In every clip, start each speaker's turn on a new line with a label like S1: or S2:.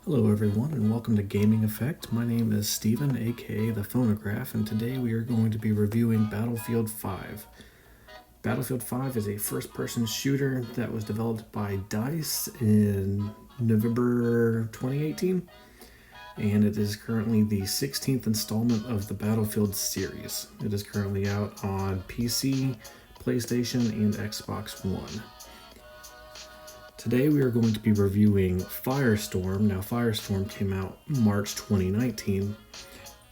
S1: Hello everyone and welcome to Gaming Effect. My name is Steven, aka The Phonograph, and today we are going to be reviewing Battlefield 5. Battlefield 5 is a first-person shooter that was developed by DICE in November 2018, and it is currently the 16th installment of the Battlefield series. It is currently out on PC, PlayStation, and Xbox One. Today we are going to be reviewing Firestorm. Now Firestorm came out March 2019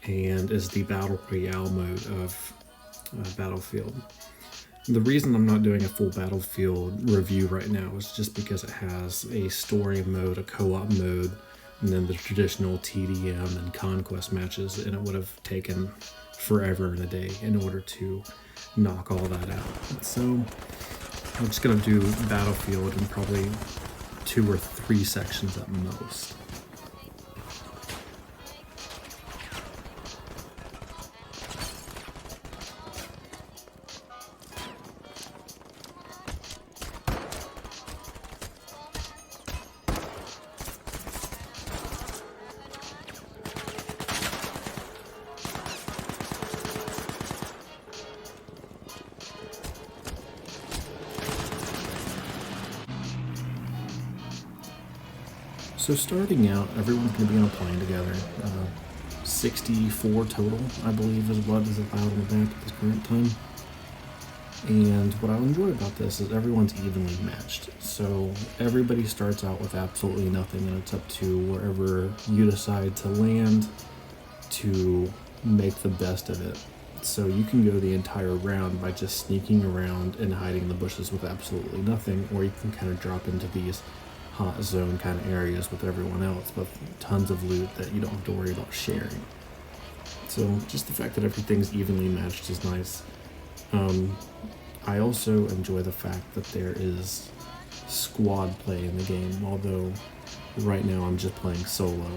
S1: and is the Battle Royale mode of Battlefield. The reason I'm not doing a full Battlefield review right now is just because it has a story mode, a co-op mode, and then the traditional TDM and conquest matches, and it would have taken forever and a day in order to knock all that out. So I'm just going to do Battlefield in probably 2 or 3 sections at most. So starting out, everyone's going to be on a plane together. 64 total, I believe, is what is allowed on the map at this current time. And what I enjoy about this is everyone's evenly matched. So everybody starts out with absolutely nothing, and it's up to wherever you decide to land to make the best of it. So you can go the entire round by just sneaking around and hiding in the bushes with absolutely nothing, or you can kind of drop into these hot zone kind of areas with everyone else with tons of loot that you don't have to worry about sharing. So just the fact that everything's evenly matched is nice. I also enjoy the fact that there is squad play in the game, although right now I'm just playing solo.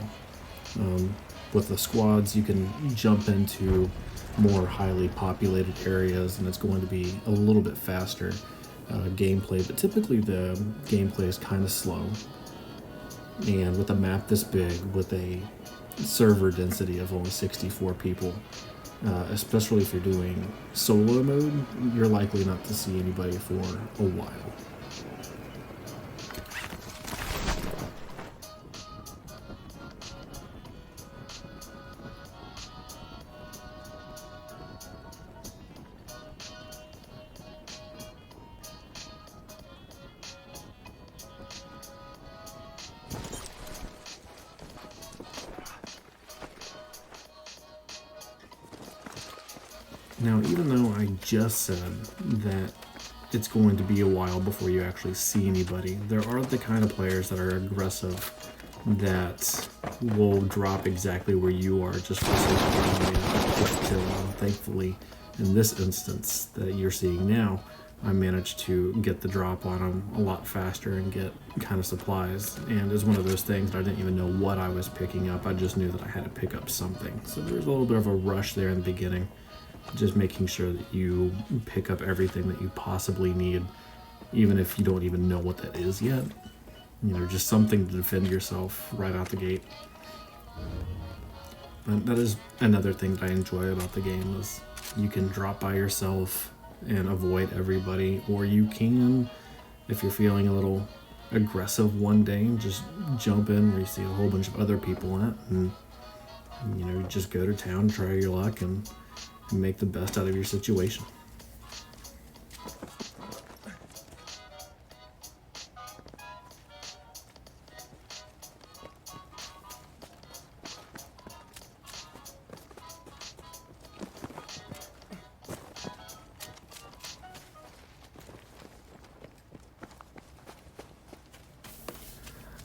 S1: With the squads, you can jump into more highly populated areas, and it's going to be a little bit faster gameplay, but typically the gameplay is kind of slow. And with a map this big, with a server density of only 64 people, especially if you're doing solo mode, you're likely not to see anybody for a while. Now, even though I just said that it's going to be a while before you actually see anybody, there are the kind of players that are aggressive that will drop exactly where you are just for sake of getting a kill. Thankfully, in this instance that you're seeing now, I managed to get the drop on them a lot faster and get kind of supplies. And it's one of those things that I didn't even know what I was picking up. I just knew that I had to pick up something. So there's a little bit of a rush there in the beginning, just making sure that you pick up everything that you possibly need, even if you don't even know what that is yet. You know, just something to defend yourself right out the gate. But that is another thing that I enjoy about the game, is you can drop by yourself and avoid everybody, or you can, if you're feeling a little aggressive one day, just jump in where you see a whole bunch of other people at, and you know, just go to town, try your luck, and make the best out of your situation.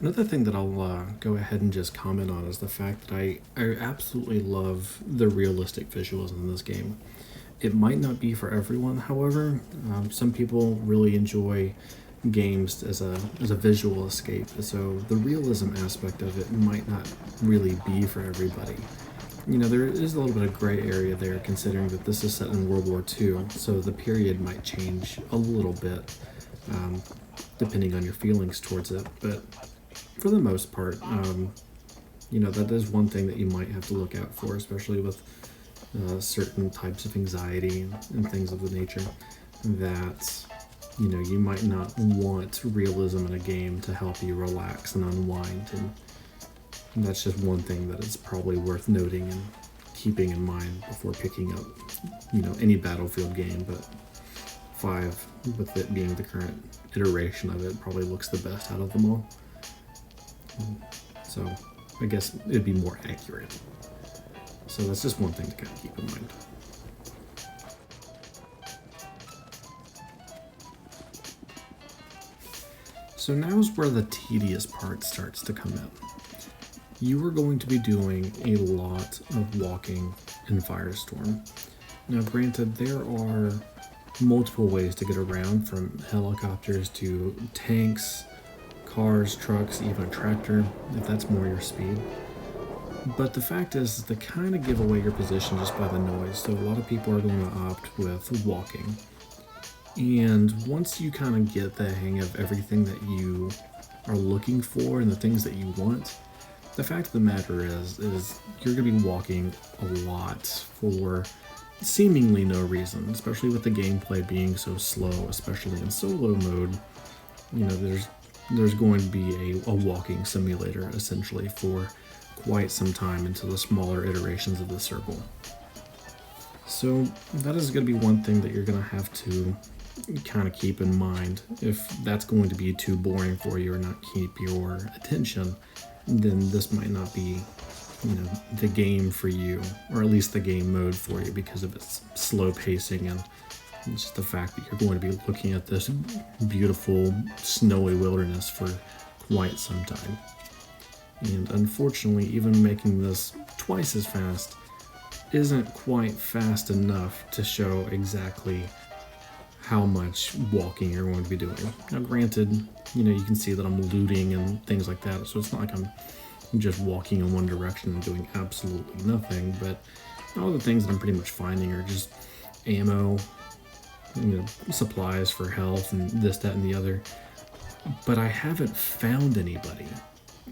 S1: Another thing that I'll go ahead and just comment on is the fact that I absolutely love the realistic visuals in this game. It might not be for everyone, however. Some people really enjoy games as a visual escape, so the realism aspect of it might not really be for everybody. You know, there is a little bit of gray area there, considering that this is set in World War II, so the period might change a little bit depending on your feelings towards it, but for the most part, that is one thing that you might have to look out for, especially with certain types of anxiety and things of the nature, that you might not want realism in a game to help you relax and unwind, and that's just one thing that is probably worth noting and keeping in mind before picking up any Battlefield game. But 5, with it being the current iteration of it, probably looks the best out of them all, so I guess it'd be more accurate. So that's just one thing to kind of keep in mind. So now's where the tedious part starts to come in. You are going to be doing a lot of walking in Firestorm. Now granted, there are multiple ways to get around, from helicopters to tanks, cars, trucks, even a tractor, if that's more your speed. But the fact is, they kind of give away your position just by the noise, so a lot of people are going to opt with walking. And once you kind of get the hang of everything that you are looking for and the things that you want, the fact of the matter is you're going to be walking a lot for seemingly no reason, especially with the gameplay being so slow, especially in solo mode. There's going to be a walking simulator essentially for quite some time into the smaller iterations of the circle. So that is going to be one thing that you're going to have to kind of keep in mind. If that's going to be too boring for you or not keep your attention, then this might not be the game for you, or at least the game mode for you, because of its slow pacing and just the fact that you're going to be looking at this beautiful snowy wilderness for quite some time. And unfortunately, even making this twice as fast isn't quite fast enough to show exactly how much walking you're going to be doing. Now granted, you can see that I'm looting and things like that, so it's not like I'm just walking in one direction and doing absolutely nothing, but all the things that I'm pretty much finding are just ammo, supplies for health and this, that, and the other. But I haven't found anybody.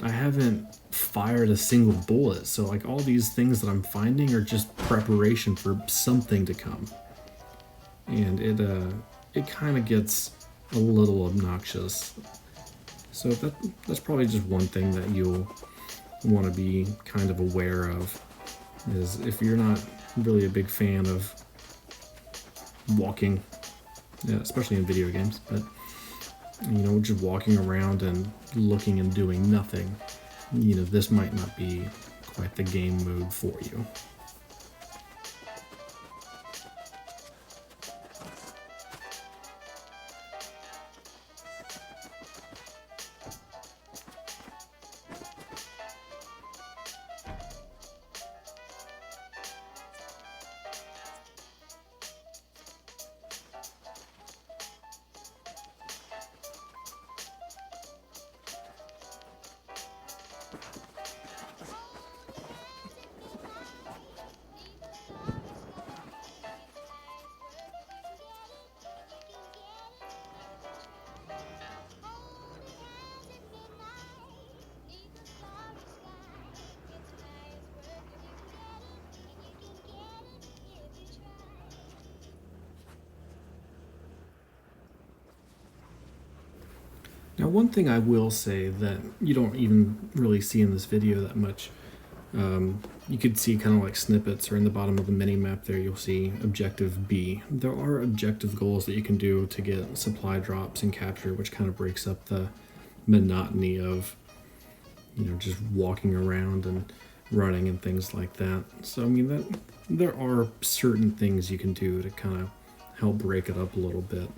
S1: I haven't fired a single bullet, so like all these things that I'm finding are just preparation for something to come. And it kind of gets a little obnoxious. So that's probably just one thing that you'll want to be kind of aware of, is if you're not really a big fan of walking, especially in video games, but just walking around and looking and doing nothing, this might not be quite the game mode for you. Now, one thing I will say that you don't even really see in this video that much, you could see kind of like snippets, or in the bottom of the mini map there, you'll see Objective B. There are objective goals that you can do to get supply drops and capture, which kind of breaks up the monotony of, just walking around and running and things like that. So, I mean, that there are certain things you can do to kind of help break it up a little bit.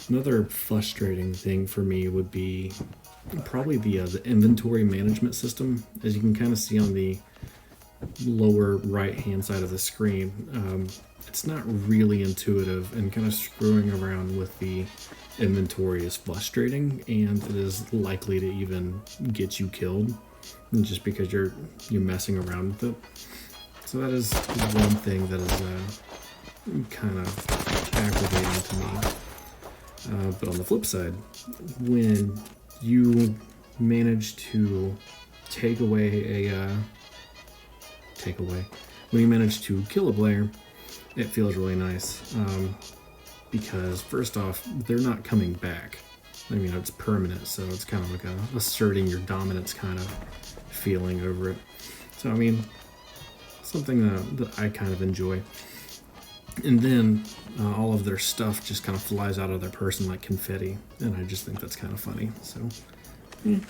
S1: Another frustrating thing for me would be probably the inventory management system. As you can kind of see on the lower right hand side of the screen, it's not really intuitive, and kind of screwing around with the inventory is frustrating, and it is likely to even get you killed just because you're messing around with it. So that is one thing that is kind of aggravating to me. But on the flip side, when you manage to take away when you manage to kill a player, it feels really nice. Because first off, they're not coming back. I mean, it's permanent, so it's kind of like asserting your dominance kind of feeling over it. So, I mean, something that I kind of enjoy. And then all of their stuff just kind of flies out of their person like confetti, and I just think that's kind of funny. So,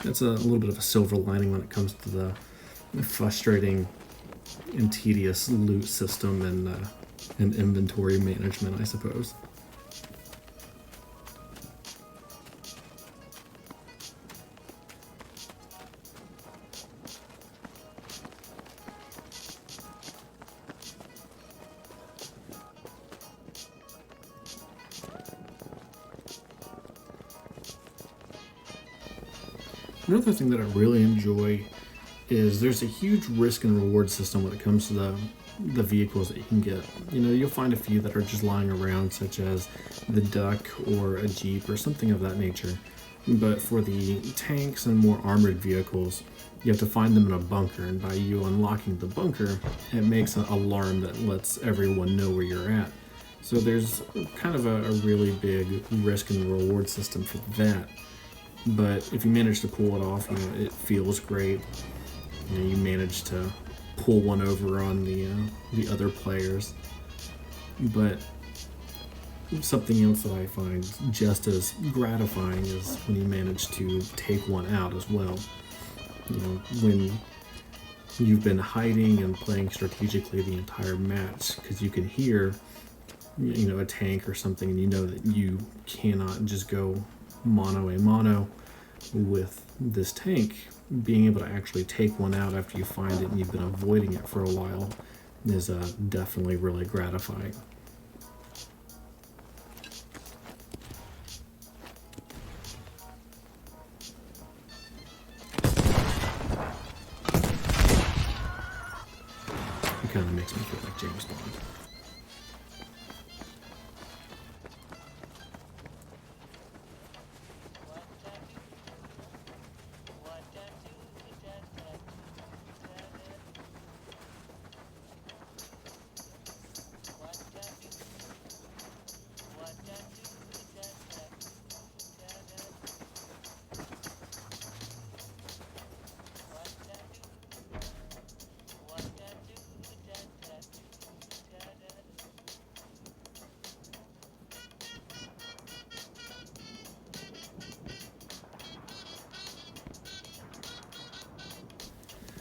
S1: that's a little bit of a silver lining when it comes to the frustrating and tedious loot system and inventory management, I suppose. Another thing that I really enjoy is there's a huge risk and reward system when it comes to the vehicles that you can get. You know, you'll find a few that are just lying around, such as the Duck or a Jeep or something of that nature. But for the tanks and more armored vehicles, you have to find them in a bunker, and by you unlocking the bunker, it makes an alarm that lets everyone know where you're at. So there's kind of a really big risk and reward system for that. But if you manage to pull it off, you know, it feels great. You know, you manage to pull one over on the other players. But something else that I find just as gratifying is when you manage to take one out as well. You know, when you've been hiding and playing strategically the entire match, because you can hear, you know, a tank or something, and you know that you cannot just go mano a mano with this tank. Being able to actually take one out after you find it and you've been avoiding it for a while is definitely really gratifying. It kind of makes me feel like James Bond.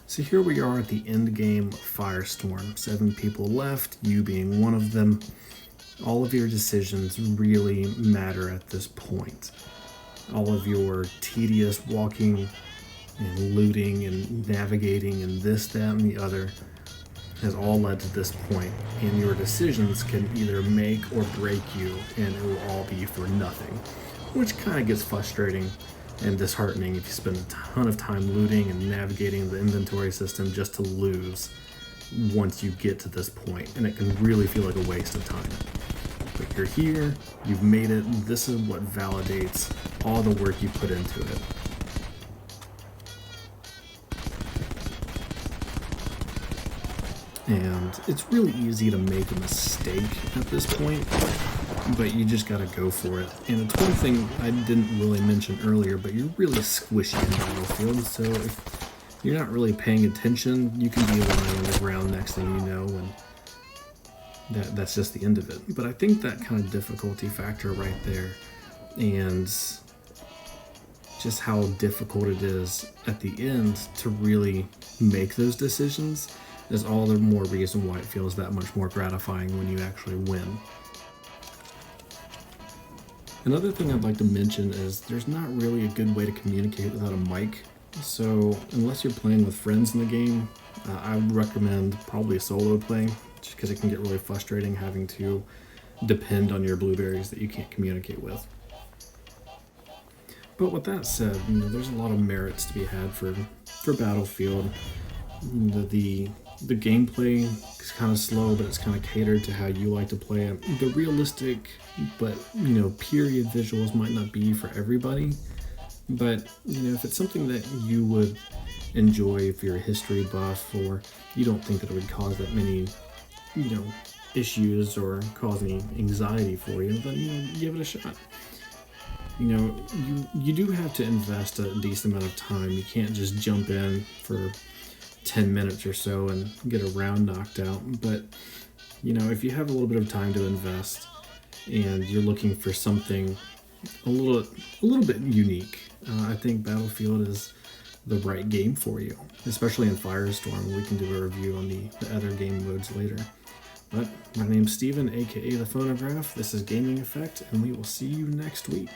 S1: So here we are at the end game of Firestorm. 7 people left, you being one of them. All of your decisions really matter at this point. All of your tedious walking and looting and navigating and this, that, and the other has all led to this point, and your decisions can either make or break you, and it will all be for nothing, which kind of gets frustrating and disheartening if you spend a ton of time looting and navigating the inventory system just to lose once you get to this point, and it can really feel like a waste of time. But you're here, you've made it, this is what validates all the work you put into it. And it's really easy to make a mistake at this point, but you just gotta go for it. And it's one thing I didn't really mention earlier, but you're really squishy in Battlefield, so if you're not really paying attention, you can be lying on the ground next thing you know, and that's just the end of it. But I think that kind of difficulty factor right there, and just how difficult it is at the end to really make those decisions, is all the more reason why it feels that much more gratifying when you actually win. Another thing I'd like to mention is there's not really a good way to communicate without a mic. So unless you're playing with friends in the game, I would recommend probably solo play, just because it can get really frustrating having to depend on your blueberries that you can't communicate with. But with that said, there's a lot of merits to be had for Battlefield. The The gameplay is kind of slow, but it's kind of catered to how you like to play it. The realistic, but period visuals might not be for everybody. But if it's something that you would enjoy, if you're a history buff, or you don't think that it would cause that many, issues or cause any anxiety for you, then give it a shot. You do have to invest a decent amount of time. You can't just jump in for 10 minutes or so and get a round knocked out. But if you have a little bit of time to invest and you're looking for something a little bit unique, I think Battlefield is the right game for you, especially in Firestorm. We can do a review on the other game modes later. But my name's Steven, aka The Phonograph. This is Gaming Effect, and we will see you next week.